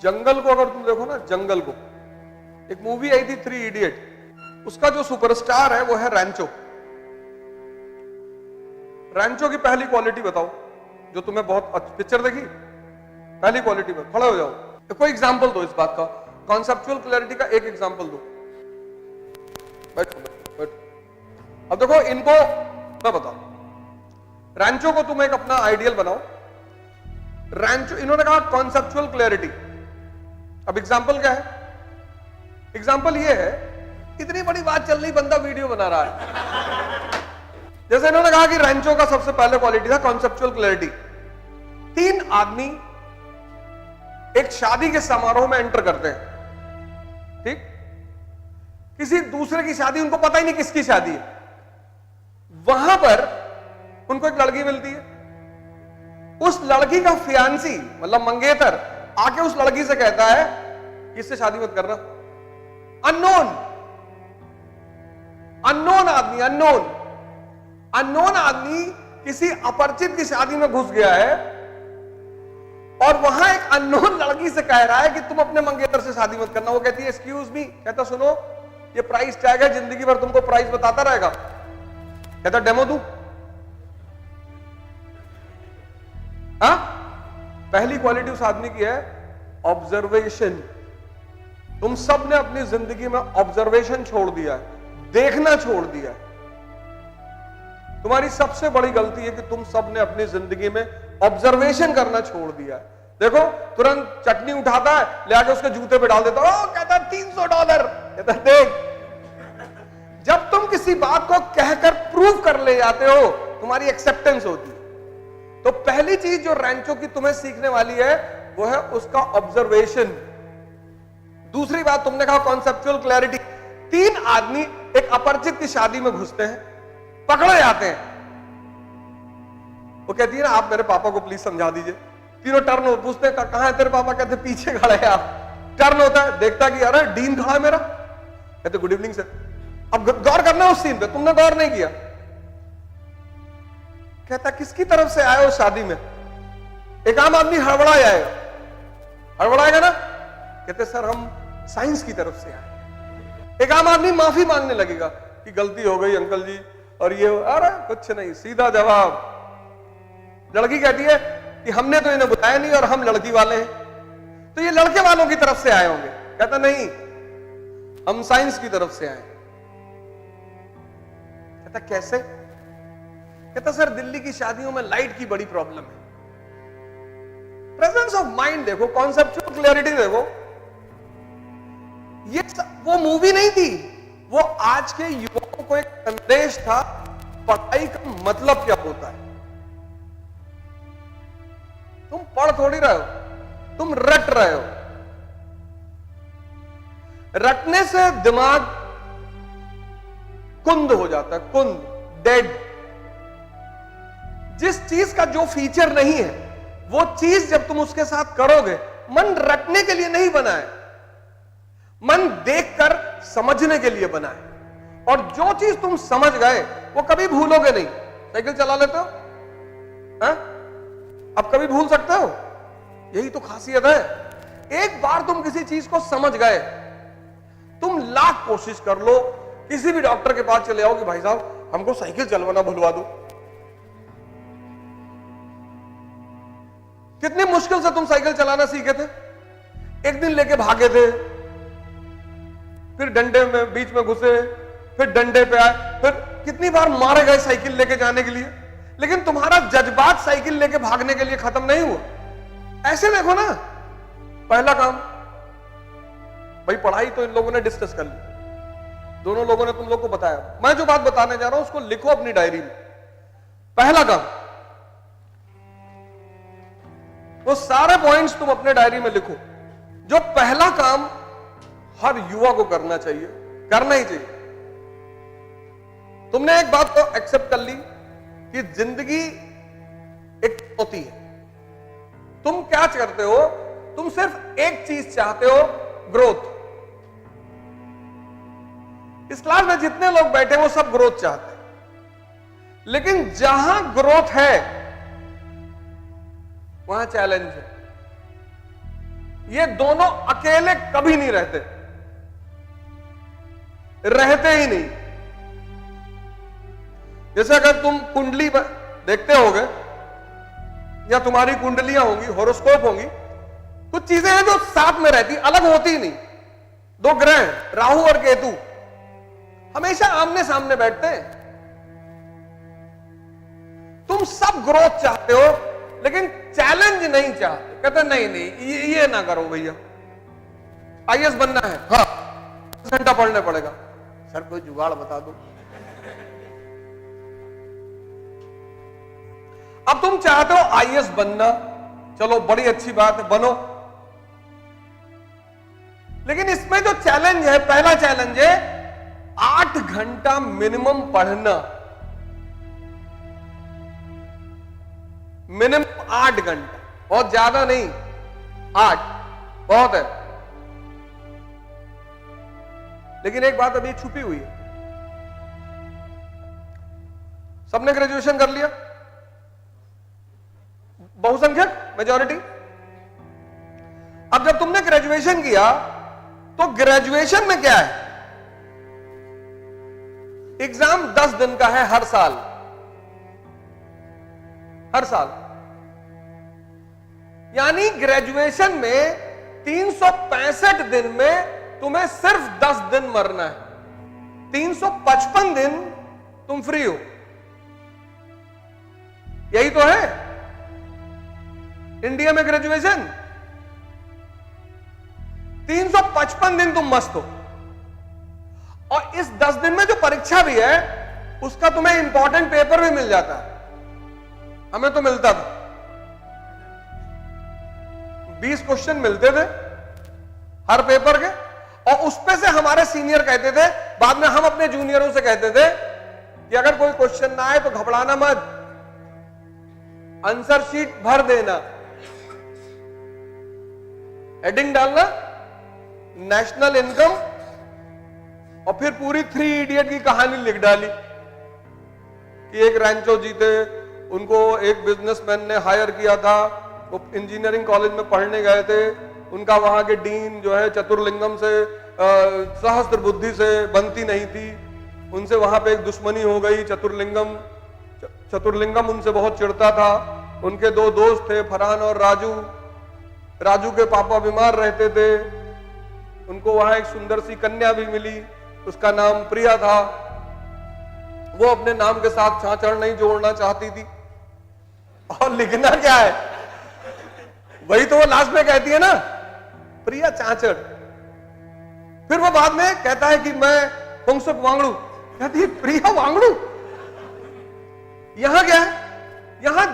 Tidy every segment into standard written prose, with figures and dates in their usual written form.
जंगल को अगर तुम देखो ना, जंगल को, एक मूवी आई थी 3 इडियट, उसका जो सुपरस्टार है वो है रैंचो। रैंचो की पहली क्वालिटी बताओ जो तुम्हें बहुत अच्छी पिक्चर देखी, पहली क्वालिटी में खड़े हो जाओ, तो कोई एग्जांपल दो इस बात का, कॉन्सेप्चुअल क्लैरिटी का एक एग्जांपल दो। बैठो बैठो। अब देखो इनको मैं बताऊं, रैंचो को तुम एक अपना आइडियल बनाओ। रैंचो, इन्होंने कहा कॉन्सेप्चुअल क्लैरिटी। अब एग्जांपल क्या है? एग्जांपल ये है, इतनी बड़ी बात चल रही, बंदा वीडियो बना रहा है। जैसे इन्होंने कहा कि रैंचो का सबसे पहले क्वालिटी था कॉन्सेप्चुअल क्लैरिटी। 3 आदमी एक शादी के समारोह में एंटर करते हैं, ठीक? किसी दूसरे की शादी, उनको पता ही नहीं किसकी शादी है। वहां पर उनको एक लड़की मिलती है, उस लड़की का फियांसी मतलब मंगेतर आके उस लड़की से कहता है कि इससे शादी मत करना। अननोन आदमी किसी अपरिचित की शादी में घुस गया है और वहां एक अननोन लड़की से कह रहा है कि तुम अपने मंगेतर से शादी मत करना। वो कहती है एक्सक्यूज मी, कहता सुनो ये प्राइस टैग है, जिंदगी भर तुमको प्राइस बताता रहेगा। कहता डेमो दूं? हाँ, पहली क्वालिटी उस आदमी की है ऑब्जर्वेशन। तुम सब ने अपनी जिंदगी में ऑब्जर्वेशन छोड़ दिया है, देखना छोड़ दिया है। तुम्हारी सबसे बड़ी गलती है कि तुम सब ने अपनी जिंदगी में ऑब्जर्वेशन करना छोड़ दिया है। देखो तुरंत चटनी उठाता है, ले आके उसके जूते पे डाल देता है, कहता $300। कहता देख, जब तुम किसी बात को कहकर प्रूव कर ले जाते हो, तुम्हारी एक्सेप्टेंस होती है। तो पहली चीज जो रैंचो की तुम्हें सीखने वाली है वो है उसका ऑब्जर्वेशन। दूसरी बात तुमने कहा कॉन्सेप्चुअल क्लैरिटी। 3 आदमी एक अपरिचित की शादी में घुसते हैं, पकड़े जाते हैं। वो कहती है ना आप मेरे पापा को प्लीज समझा दीजिए। तीनों टर्न हो, पूछते हैं कहां है तेरे पापा? कहते पीछे खड़े हैं आप। टर्न होता है, देखता कि अरे डीन खड़ा है मेरा। कहते गुड इवनिंग सर। अब गौर करना उस सीन पे, तुमने गौर नहीं किया। कहता किसकी तरफ से आए हो शादी में? एक आम आदमी हड़बड़ा आएगा, हड़बड़ाएगा ना, कहते सर हम साइंस की तरफ से आए। एक आम आदमी माफी मांगने लगेगा कि गलती हो गई अंकल जी, और ये अरे कुछ नहीं, सीधा जवाब। लड़की कहती है कि हमने तो इन्हें बुलाया नहीं और हम लड़की वाले हैं, तो ये लड़के वालों की तरफ से आए होंगे। कहता नहीं, हम साइंस की तरफ से आए। कहता कैसे? कहता सर दिल्ली की शादियों में लाइट की बड़ी प्रॉब्लम है। प्रेजेंस ऑफ माइंड देखो, कॉन्सेप्चुअल क्लैरिटी देखो। ये वो मूवी नहीं थी, वो आज के युवाओं को एक संदेश था, पढ़ाई का मतलब क्या होता है। तुम पढ़ थोड़ी रहे हो, तुम रट रहे हो। रटने से दिमाग कुंद हो जाता है, कुंद, डेड। जिस चीज का जो फीचर नहीं है, वो चीज जब तुम उसके साथ करोगे, मन रटने के लिए नहीं बना है, मन देखकर समझने के लिए बना है। और जो चीज तुम समझ गए वो कभी भूलोगे नहीं। साइकिल चला लेते हो, हाँ? अब कभी भूल सकते हो? यही तो खासियत है। एक बार तुम किसी चीज को समझ गए, तुम लाख कोशिश कर लो, किसी भी डॉक्टर के पास चले आओ कि भाई साहब हमको साइकिल चलवाना भुलवा दो। कितनी मुश्किल से तुम साइकिल चलाना सीखे थे। एक दिन लेके भागे थे, फिर डंडे में बीच में घुसे, फिर डंडे पे आए, फिर कितनी बार मारे गए साइकिल लेके जाने के लिए, लेकिन तुम्हारा जज्बात साइकिल लेके भागने के लिए खत्म नहीं हुआ। ऐसे देखो ना, पहला काम भाई पढ़ाई तो इन लोगों ने डिस्कस कर ली, दोनों लोगों ने तुम लोग को बताया। मैं जो बात बताने जा रहा हूं उसको लिखो अपनी डायरी में। पहला काम, वो सारे पॉइंट्स तुम अपने डायरी में लिखो। जो पहला काम हर युवा को करना चाहिए, करना ही चाहिए। तुमने एक बात तो एक्सेप्ट कर ली कि जिंदगी एक होती है। तुम क्या करते हो? तुम सिर्फ एक चीज चाहते हो, ग्रोथ। इस क्लास में जितने लोग बैठे वो सब ग्रोथ चाहते हैं, लेकिन जहां ग्रोथ है वहां चैलेंज है। ये दोनों अकेले कभी नहीं रहते, रहते ही नहीं। जैसे अगर तुम कुंडली देखते होगे या तुम्हारी कुंडलियां होंगी, हॉरोस्कोप होंगी, कुछ चीजें हैं जो साथ में रहती, अलग होती ही नहीं। दो ग्रह राहु और केतु हमेशा आमने सामने बैठते हैं। तुम सब ग्रोथ चाहते हो लेकिन चैलेंज नहीं चाहते। कहते नहीं नहीं ये ना करो भैया, आईएएस बनना है, हाँ 10 घंटा पढ़ने पड़ेगा। सर कोई जुगाड़ बता दो। अब तुम चाहते हो आईएएस बनना, चलो बड़ी अच्छी बात है, बनो। लेकिन इसमें जो चैलेंज है, पहला चैलेंज है 8 घंटा मिनिमम पढ़ना। मिनिमम 8 घंटा, बहुत ज्यादा नहीं, 8 बहुत है। लेकिन एक बात अभी छुपी हुई है। सबने ग्रेजुएशन कर लिया, बहुसंख्यक मेजॉरिटी। अब जब तुमने ग्रेजुएशन किया तो ग्रेजुएशन में क्या है, एग्जाम 10 दिन का है हर साल, हर साल। यानी ग्रेजुएशन में 365 दिन में तुम्हें सिर्फ 10 दिन मरना है, 355 दिन तुम फ्री हो। यही तो है इंडिया में ग्रेजुएशन। 355 दिन तुम मस्त हो, और इस 10 दिन में जो परीक्षा भी है उसका तुम्हें इंपॉर्टेंट पेपर भी मिल जाता है। हमें तो मिलता था, 20 क्वेश्चन मिलते थे हर पेपर के, और उस पे से हमारे सीनियर कहते थे, बाद में हम अपने जूनियरों से कहते थे कि अगर कोई क्वेश्चन ना आए तो घबराना मत, आंसर शीट भर देना, हेडिंग डालना नेशनल इनकम, और फिर पूरी 3 इडियट की कहानी लिख डाली कि एक रैंचो जीते, उनको एक बिजनेसमैन ने हायर किया था, वो इंजीनियरिंग कॉलेज में पढ़ने गए थे, उनका वहां के डीन जो है चतुर्लिंगम से सहस्त्र बुद्धि से बनती नहीं थी, उनसे वहां पे एक दुश्मनी हो गई। चतुर्लिंगम उनसे बहुत चिढ़ता था। उनके 2 दोस्त थे, फरहान और राजू। राजू के पापा बीमार रहते थे, उनको वहां एक सुंदर सी कन्या भी मिली, उसका नाम प्रिया था। वो अपने नाम के साथ छाछड़ नहीं जोड़ना चाहती थी, और लिखना क्या है, वही तो वो लास्ट में कहती है ना, प्रिया चाचड़। फिर वो बाद में कहता है कि मैं फुंगसुक वांगड़ू, कहती है प्रिया वांगड़ू। यहां क्या है, यहां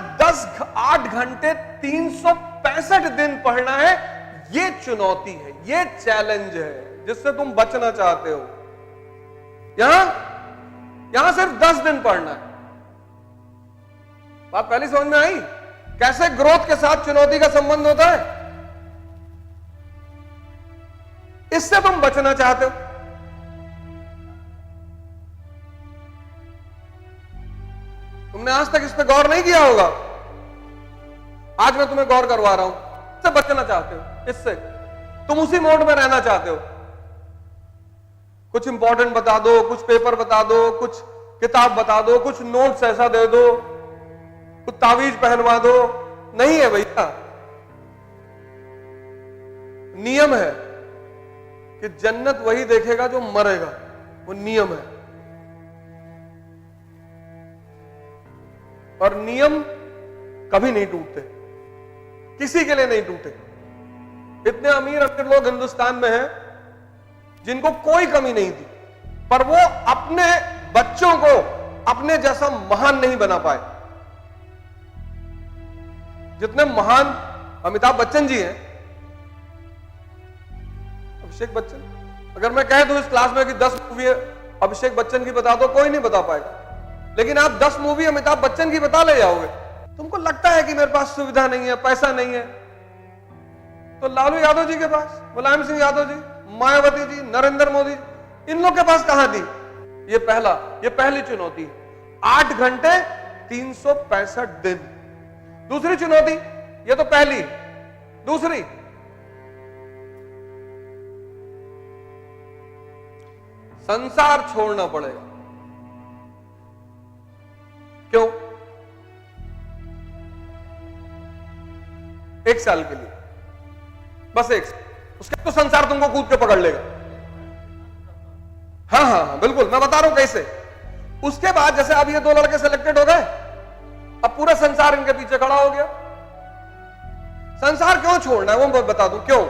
8 घंटे 365 दिन पढ़ना है। ये चुनौती है, ये चैलेंज है जिससे तुम बचना चाहते हो। यहां सिर्फ 10 दिन पढ़ना है। बात पहली समझ में आई कैसे ग्रोथ के साथ चुनौती का संबंध होता है। इससे तुम बचना चाहते हो। तुमने आज तक इस पर गौर नहीं किया होगा, आज मैं तुम्हें गौर करवा रहा हूं। इससे बचना चाहते हो, इससे तुम उसी मोड में रहना चाहते हो। कुछ इंपॉर्टेंट बता दो, कुछ पेपर बता दो, कुछ किताब बता दो, कुछ नोट्स ऐसा दे दो, कुछ तावीज पहनवा दो। नहीं है भैया, नियम है कि जन्नत वही देखेगा जो मरेगा, वो नियम है। और नियम कभी नहीं टूटते, किसी के लिए नहीं टूटे। इतने अमीर अमीर लोग हिंदुस्तान में हैं जिनको कोई कमी नहीं थी, पर वो अपने बच्चों को अपने जैसा महान नहीं बना पाए। जितने महान अमिताभ बच्चन जी हैं, अभिषेक बच्चन, अगर मैं कह दूं इस क्लास में कि 10 मूवी अभिषेक बच्चन की बता दो, कोई नहीं बता पाएगा। लेकिन आप 10 मूवी अमिताभ बच्चन की बता ले जाओगे। तुमको लगता है कि मेरे पास सुविधा नहीं है, पैसा नहीं है, तो लालू यादव जी के पास, मुलायम सिंह यादव जी, मायावती जी, नरेंद्र मोदी, इन लोग के पास कहां थी? ये पहली चुनौती, 8 घंटे 365 दिन। दूसरी चुनौती, ये तो पहली, दूसरी संसार छोड़ना पड़ेगा। क्यों? 1 साल के लिए, बस 1 साल। उसके तो संसार तुमको कूद के पकड़ लेगा। हाँ हाँ हाँ बिल्कुल, मैं बता रहा हूं कैसे। उसके बाद जैसे अब ये 2 लड़के सिलेक्टेड हो गए, अब पूरा संसार इनके पीछे खड़ा हो गया। संसार क्यों छोड़ना है वो मैं बता दूं क्यों।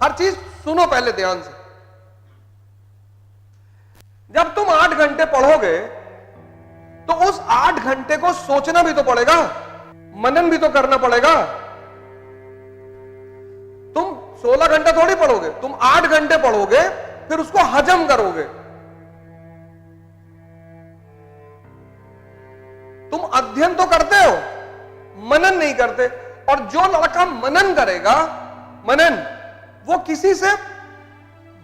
हर चीज सुनो पहले ध्यान से। जब तुम 8 घंटे पढ़ोगे तो उस 8 घंटे को सोचना भी तो पड़ेगा, मनन भी तो करना पड़ेगा। तुम 16 घंटे थोड़ी पढ़ोगे, तुम 8 घंटे पढ़ोगे, फिर उसको हजम करोगे। तुम अध्ययन तो करते हो, मनन नहीं करते। और जो लड़का मनन करेगा, मनन, वो किसी से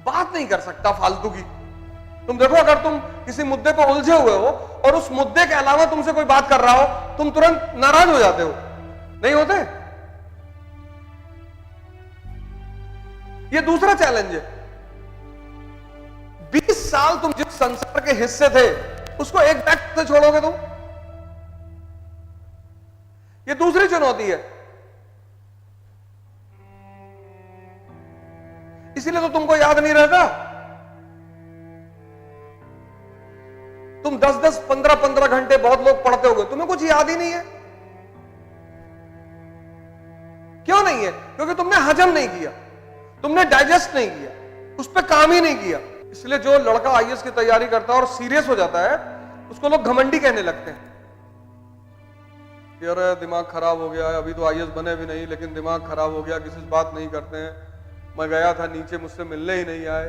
बात नहीं कर सकता फालतू की। तुम देखो, अगर तुम किसी मुद्दे पर उलझे हुए हो और उस मुद्दे के अलावा तुमसे कोई बात कर रहा हो, तुम तुरंत नाराज हो जाते हो, नहीं होते? ये दूसरा चैलेंज है। 20 साल तुम जिस संसार के हिस्से थे उसको एक बैग से छोड़ोगे तुम, ये दूसरी चुनौती है। इसीलिए तो तुमको याद नहीं रहता। तुम 10-10, 15-15 घंटे बहुत लोग पढ़ते होगे, तुम्हें कुछ याद ही नहीं है। क्यों नहीं है? क्योंकि तुमने हजम नहीं किया, तुमने डाइजेस्ट नहीं किया, उस पर काम ही नहीं किया। इसलिए जो लड़का आईएएस की तैयारी करता है और सीरियस हो जाता है, उसको लोग घमंडी कहने लगते हैं। यार दिमाग खराब हो गया है, अभी तो आईएएस बने भी नहीं लेकिन दिमाग खराब हो गया, किसी से बात नहीं करते हैं। मैं गया था नीचे, मुझसे मिलने ही नहीं आए।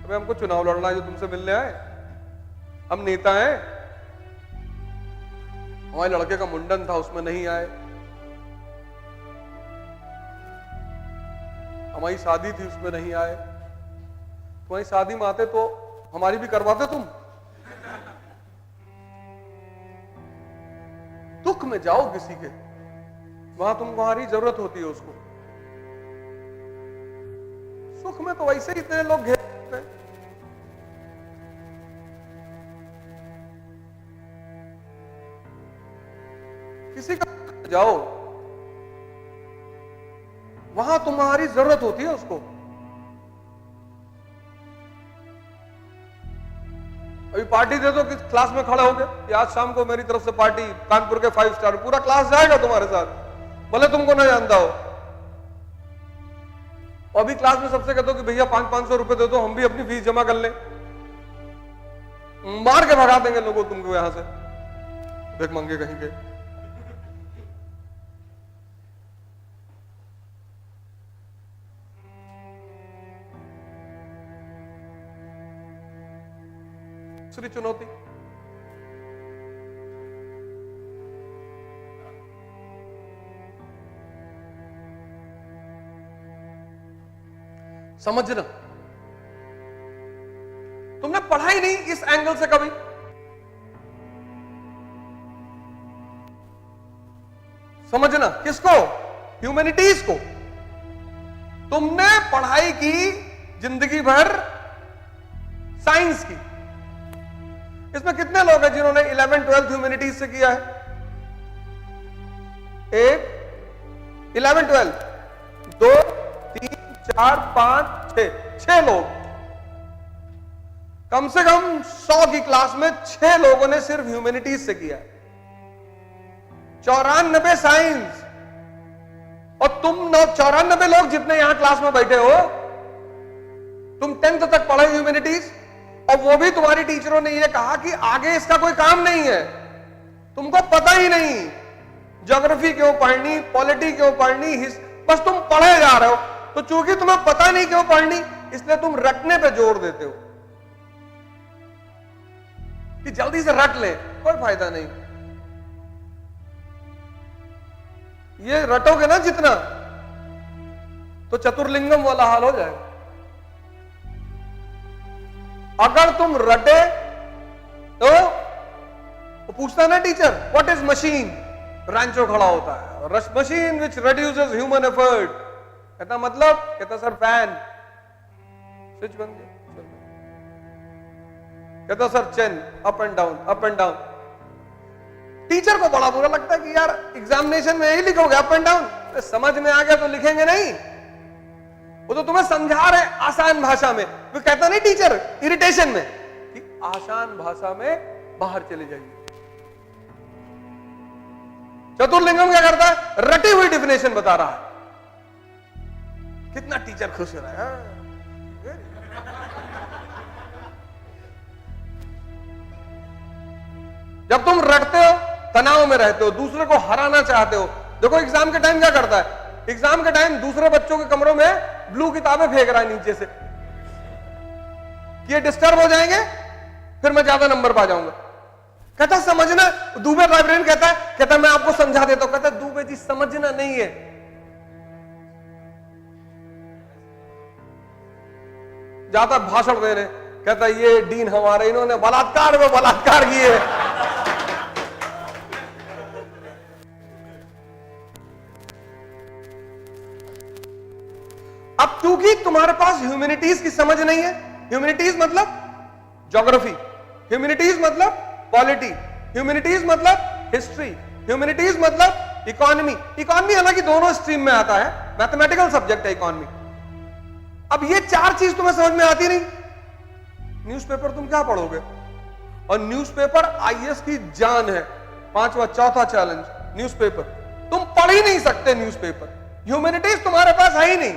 अबे हमको चुनाव लड़ना है जो तुमसे मिलने आए? हम नेता हैं। हमारे लड़के का मुंडन था, उसमें नहीं आए। हमारी शादी थी, उसमें नहीं आए। तुम्हारी शादी में आते तो हमारी भी करवाते तुम। दुख में जाओ किसी के, वहां तुम्हारी जरूरत होती है उसको। सुख में तो वैसे ही इतने लोग घेरते हैं। किसी का जाओ, वहां तुम्हारी जरूरत होती है उसको। अभी पार्टी दे दो, किस क्लास में खड़े हो गए कि आज शाम को मेरी तरफ से पार्टी, कानपुर के 5 स्टार, पूरा क्लास जाएगा तुम्हारे साथ, भले तुमको ना जानता हो। और अभी क्लास में सबसे कहते हो कि भैया 500-500 रुपए दे दो, हम भी अपनी फीस जमा कर लें। मार के भगा देंगे लोगों तुमको यहां से, देख मंगे कहीं के। दूसरी चुनौती, समझना। तुमने पढ़ा ही नहीं इस एंगल से कभी। समझना किसको? ह्यूमैनिटीज को। तुमने पढ़ाई की जिंदगी भर साइंस की। इसमें कितने लोग हैं जिन्होंने 11th-12th ह्यूमैनिटीज से किया है? 1, 11th-12th, 2, 3, 4, 5, 6 लोग। कम से कम 100 की क्लास में 6 लोगों ने सिर्फ ह्यूमैनिटीज से किया है, 94 साइंस। और तुम 94 लोग जितने यहां क्लास में बैठे हो, तुम 10th तक पढ़े ह्यूमैनिटीज, और वो भी तुम्हारी टीचरों ने ये कहा कि आगे इसका कोई काम नहीं है, तुमको पता ही नहीं ज्योग्राफी क्यों पढ़नी, पॉलिटी क्यों पढ़नी, बस तुम पढ़े जा रहे हो। तो चूंकि तुम्हें पता नहीं क्यों पढ़नी, इसलिए तुम रटने पे जोर देते हो कि जल्दी से रट ले, कोई फायदा नहीं। ये रटोगे ना जितना, तो चतुर्लिंगम वाला हाल हो जाएगा। अगर तुम रटे तो वो पूछता ना टीचर, व्हाट इज मशीन? रैंचो खड़ा होता है, machine which reduces human effort. कहता मतलब, कहता सर फैन, स्विच बंद किया। कहता sir chain up and down up and down. Teacher को बड़ा बुरा लगता है कि यार एग्जामिनेशन में यही लिखोगे अप एंड डाउन, समझ में आ गया तो लिखेंगे नहीं, वो तो तुम्हें समझा रहे आसान भाषा में। वो कहता नहीं टीचर इरिटेशन में कि आसान भाषा में बाहर चले जाइए। चतुर्लिंगम क्या करता है, रटी हुई डिफिनेशन बता रहा है। कितना टीचर खुश हो रहा है। जब तुम रटते हो, तनाव में रहते हो, दूसरे को हराना चाहते हो। देखो एग्जाम के टाइम क्या करता है, एग्जाम के टाइम दूसरे बच्चों के कमरों में ब्लू किताबें फेंक रहा है नीचे से कि ये डिस्टर्ब हो जाएंगे, फिर मैं ज्यादा नंबर पा जाऊंगा। कहता समझना, दुबे लाइब्रेरियन कहता मैं आपको समझा देता हूं। कहता दुबे जी समझना नहीं है, जाता भाषण देने, कहता ये डीन हमारे, इन्होंने बलात्कार में बलात्कार किए। अब क्योंकि तुम्हारे पास ह्यूमैनिटीज की समझ नहीं है, ह्यूमैनिटीज मतलब ज्योग्राफी, ह्यूमैनिटीज मतलब पॉलिटी, ह्यूमैनिटीज मतलब हिस्ट्री, ह्यूमैनिटीज मतलब इकोनॉमी। इकोनॉमी हालांकि दोनों स्ट्रीम में आता है, मैथमेटिकल सब्जेक्ट है इकोनॉमी। अब ये चार चीज तुम्हें समझ में आती नहीं, न्यूज़पेपर तुम क्या पढ़ोगे? और न्यूज़पेपर आईएएस की जान है। चौथा चैलेंज न्यूज़पेपर, तुम पढ़ ही नहीं सकते न्यूज़पेपर। ह्यूमैनिटीज तुम्हारे पास है ही नहीं,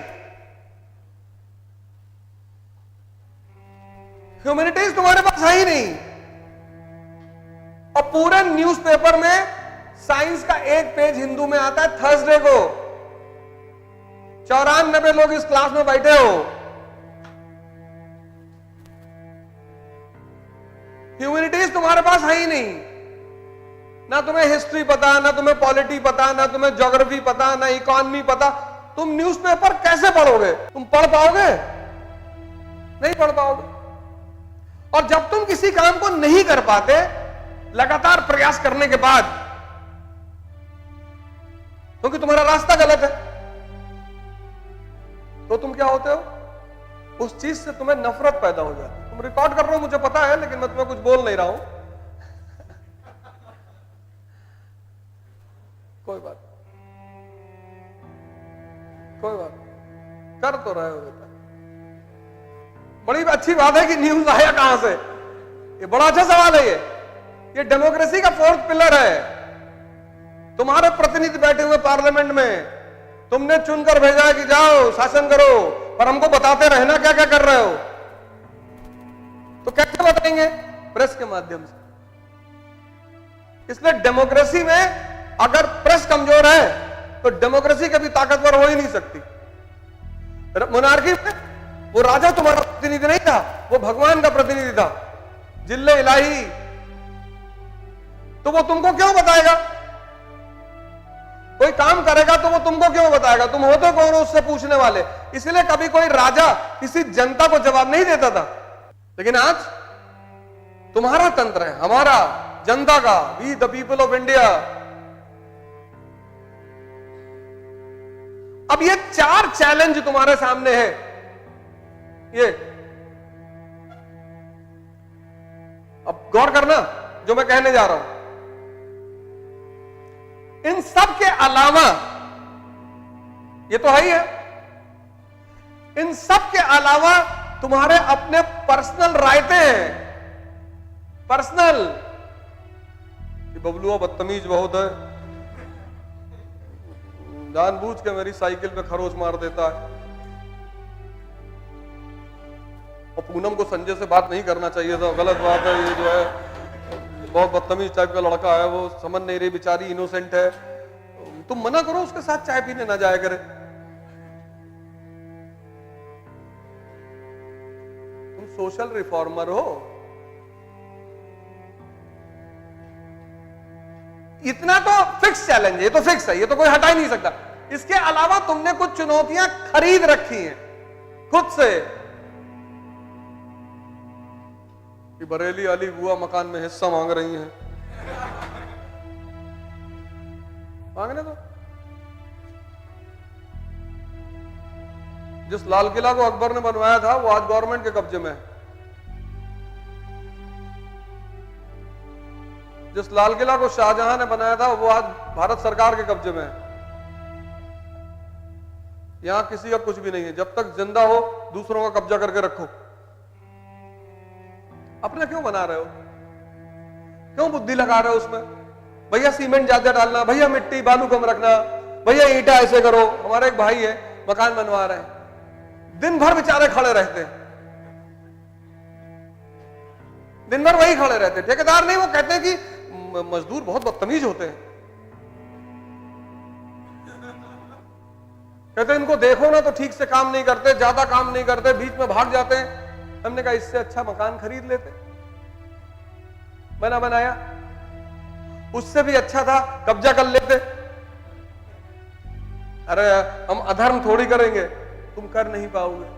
ह्यूमैनिटीज तुम्हारे पास है ही नहीं। और पूरे न्यूज़पेपर में साइंस का एक पेज हिंदू में आता है थर्सडे को। 94 लोग इस क्लास में बैठे हो, ह्यूमैनिटीज तुम्हारे पास है ही नहीं। ना तुम्हें हिस्ट्री पता, ना तुम्हें पॉलिटी पता, ना तुम्हें ज्योग्राफी पता, ना इकोनॉमी पता। तुम न्यूज़पेपर कैसे पढ़ोगे? तुम पढ़ पाओगे? नहीं पढ़ पाओगे। और जब तुम किसी काम को नहीं कर पाते लगातार प्रयास करने के बाद, क्योंकि तुम्हारा रास्ता गलत है, तो तुम क्या होते हो, उस चीज से तुम्हें नफरत पैदा हो जाती है। तुम रिकॉर्ड कर रहे हो मुझे पता है, लेकिन मैं तुम्हें कुछ बोल नहीं रहा हूं। कोई बात कर तो रहे हो बेटा। बड़ी अच्छी बात है कि न्यूज आया कहां से, ये बड़ा अच्छा सवाल है। ये डेमोक्रेसी का फोर्थ पिलर है। तुम्हारे प्रतिनिधि बैठे हुए पार्लियामेंट में, तुमने चुनकर भेजा है कि जाओ शासन करो, पर हमको बताते रहना क्या क्या कर रहे हो। तो कैसे बताएंगे? प्रेस के माध्यम से। इसलिए डेमोक्रेसी में अगर प्रेस कमजोर है तो डेमोक्रेसी कभी ताकतवर हो ही नहीं सकती। मोनार्की में वो राजा तुम्हारा प्रतिनिधि नहीं था, वो भगवान का प्रतिनिधि था, जिल्ले इलाही। तो वो तुमको क्यों बताएगा? कोई काम करेगा तो वो तुमको क्यों बताएगा? तुम होते कौन हो उससे पूछने वाले? इसलिए कभी कोई राजा किसी जनता को जवाब नहीं देता था। लेकिन आज तुम्हारा तंत्र है, हमारा, जनता का, we the people of India. अब ये चार चैलेंज तुम्हारे सामने है। ये अब गौर करना जो मैं कहने जा रहा हूं। इन सब के अलावा, ये तो है ही है, इन सब के अलावा तुम्हारे अपने पर्सनल रायते हैं। पर्सनल, बबलुआ बदतमीज बहुत है, जानबूझ के मेरी साइकिल पे खरोच मार देता है, और पूनम को संजय से बात नहीं करना चाहिए था, गलत बात है। ये जो है बहुत बदतमीज टाइप का लड़का है, वो समझ नहीं रही, बेचारी इनोसेंट है। तुम मना करो उसके साथ चाय पीने ना जाया करे। तुम सोशल रिफॉर्मर हो। इतना तो फिक्स चैलेंज है, ये तो फिक्स है, ये तो कोई हटा ही नहीं सकता। इसके अलावा तुमने कुछ चुनौतियां खरीद रखी हैं खुद से। कि बरेली वाली बुआ मकान में हिस्सा मांग रही हैं, मांगने दो। जिस लाल किला को अकबर ने बनवाया था वो आज गवर्नमेंट के कब्जे में है। जिस लाल किला को शाहजहां ने बनाया था वो आज भारत सरकार के कब्जे में है। यहां किसी का कुछ भी नहीं है। जब तक जिंदा हो दूसरों का कब्जा करके रखो। अपना क्यों बना रहे हो? क्यों बुद्धि लगा रहे हो उसमें? भैया सीमेंट ज्यादा डालना, भैया मिट्टी बालू कम रखना, भैया ईंटा ऐसे करो। हमारा एक भाई है मकान बनवा रहे हैं, दिन भर बेचारे खड़े रहते हैं, दिन भर वही खड़े रहते हैं। ठेकेदार नहीं, वो कहते हैं कि मजदूर बहुत बदतमीज होते हैं। कहते हैं इनको देखो ना तो ठीक से काम नहीं करते, ज्यादा काम नहीं करते, बीच में भाग जाते हैं। हमने कहा इससे अच्छा मकान खरीद लेते, बना बनाया। उससे भी अच्छा था कब्जा कर लेते। अरे हम अधर्म थोड़ी करेंगे, तुम कर नहीं पाओगे।